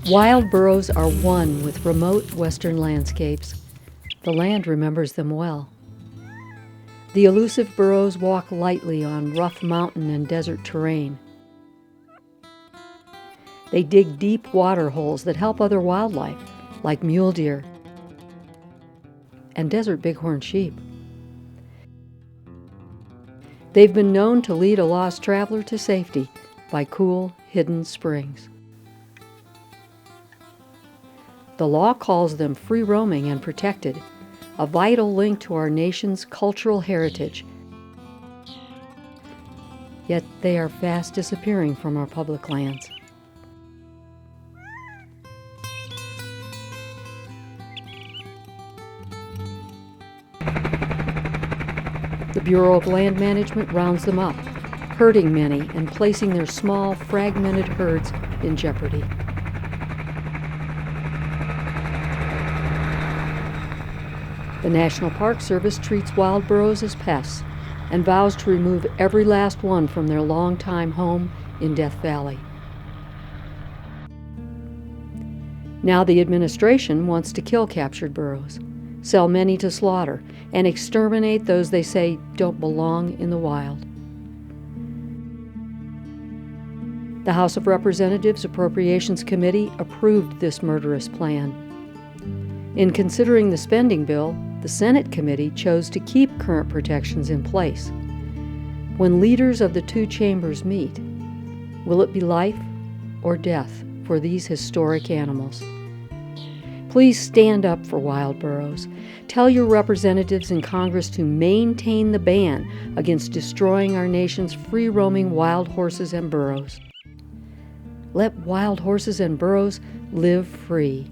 Wild burros are one with remote western landscapes. The land remembers them well. The elusive burros walk lightly on rough mountain and desert terrain. They dig deep water holes that help other wildlife, like mule deer and desert bighorn sheep. They've been known to lead a lost traveler to safety by cool, hidden springs. The law calls them free-roaming and protected, a vital link to our nation's cultural heritage. Yet they are fast disappearing from our public lands. The Bureau of Land Management rounds them up, hurting many and placing their small, fragmented herds in jeopardy. The National Park Service treats wild burros as pests and vows to remove every last one from their longtime home in Death Valley. Now the administration wants to kill captured burros, sell many to slaughter, and exterminate those they say don't belong in the wild. The House of Representatives Appropriations Committee approved this murderous plan. In considering the spending bill, the Senate committee chose to keep current protections in place. When leaders of the two chambers meet, will it be life or death for these historic animals? Please stand up for wild burros. Tell your representatives in Congress to maintain the ban against destroying our nation's free-roaming wild horses and burros. Let wild horses and burros live free.